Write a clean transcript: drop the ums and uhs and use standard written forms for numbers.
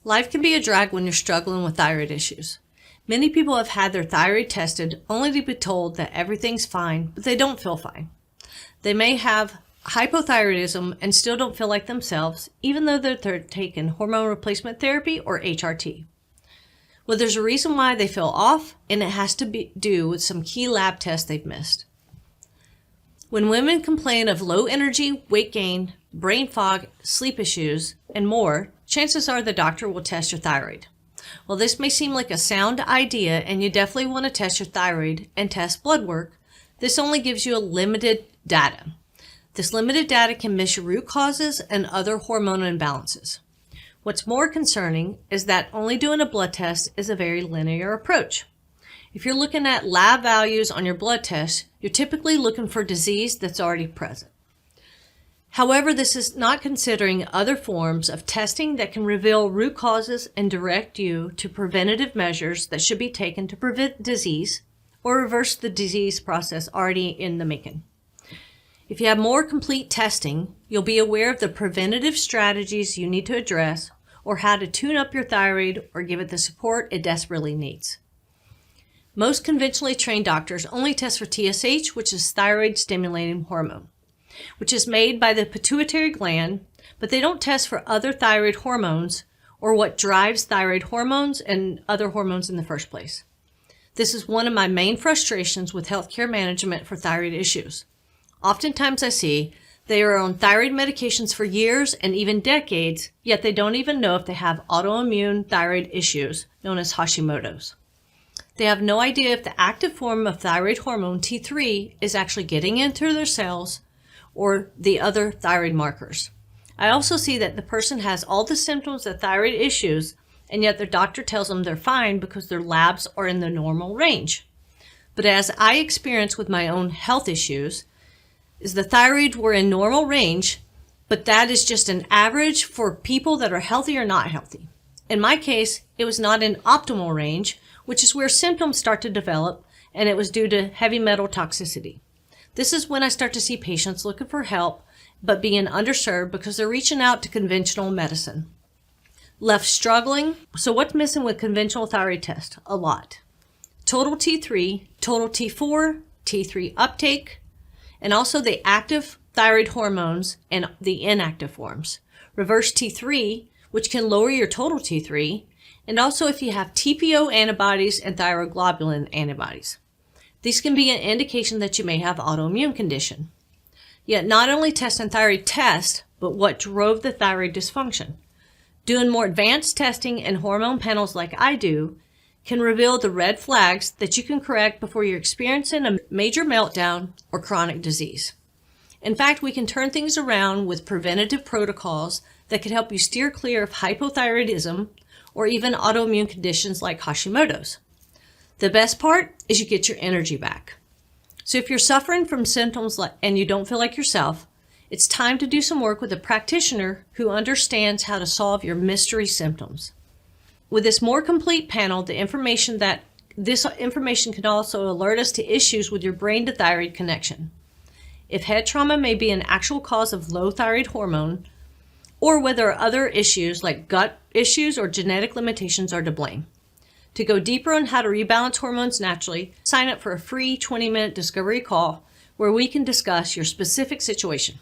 Life can be a drag when you're struggling with thyroid issues. Many people have had their thyroid tested only to be told that everything's fine, but they don't feel fine. They may have hypothyroidism and still don't feel like themselves, even though they're taking hormone replacement therapy or HRT. Well, there's a reason why they feel off, and it has to do with some key lab tests they've missed. When women complain of low energy, weight gain, brain fog, sleep issues, and more, chances are the doctor will test your thyroid. While this may seem like a sound idea, and you definitely want to test your thyroid and test blood work, this only gives you a limited data. This limited data can miss your root causes and other hormonal imbalances. What's more concerning is that only doing a blood test is a very linear approach. If you're looking at lab values on your blood test, you're typically looking for disease that's already present. However, this is not considering other forms of testing that can reveal root causes and direct you to preventative measures that should be taken to prevent disease or reverse the disease process already in the making. If you have more complete testing, you'll be aware of the preventative strategies you need to address or how to tune up your thyroid or give it the support it desperately needs. Most conventionally trained doctors only test for TSH, which is thyroid stimulating hormone, which is made by the pituitary gland, but they don't test for other thyroid hormones or what drives thyroid hormones and other hormones in the first place. This is one of my main frustrations with healthcare management for thyroid issues. Oftentimes I see they are on thyroid medications for years and even decades, yet they don't even know if they have autoimmune thyroid issues known as Hashimoto's. They have no idea if the active form of thyroid hormone T3 is actually getting into their cells or the other thyroid markers. I also see that the person has all the symptoms of thyroid issues, and yet their doctor tells them they're fine because their labs are in the normal range. But as I experience with my own health issues, is the thyroid were in normal range, but that is just an average for people that are healthy or not healthy. In my case, it was not in optimal range, which is where symptoms start to develop, and it was due to heavy metal toxicity. This is when I start to see patients looking for help, but being underserved because they're reaching out to conventional medicine. Left struggling. So what's missing with conventional thyroid test? A lot. Total T3, total T4, T3 uptake, and also the active thyroid hormones and the inactive forms. Reverse T3, which can lower your total T3, and also if you have TPO antibodies and thyroglobulin antibodies. These can be an indication that you may have autoimmune condition. Yet not only testing thyroid test, but what drove the thyroid dysfunction. Doing more advanced testing and hormone panels like I do can reveal the red flags that you can correct before you're experiencing a major meltdown or chronic disease. In fact, we can turn things around with preventative protocols that can help you steer clear of hypothyroidism or even autoimmune conditions like Hashimoto's. The best part is you get your energy back. So if you're suffering from symptoms and you don't feel like yourself, it's time to do some work with a practitioner who understands how to solve your mystery symptoms. With this more complete panel, this information can also alert us to issues with your brain to thyroid connection. If head trauma may be an actual cause of low thyroid hormone, or whether other issues like gut issues or genetic limitations are to blame. To go deeper on how to rebalance hormones naturally, sign up for a free 20-minute discovery call where we can discuss your specific situation.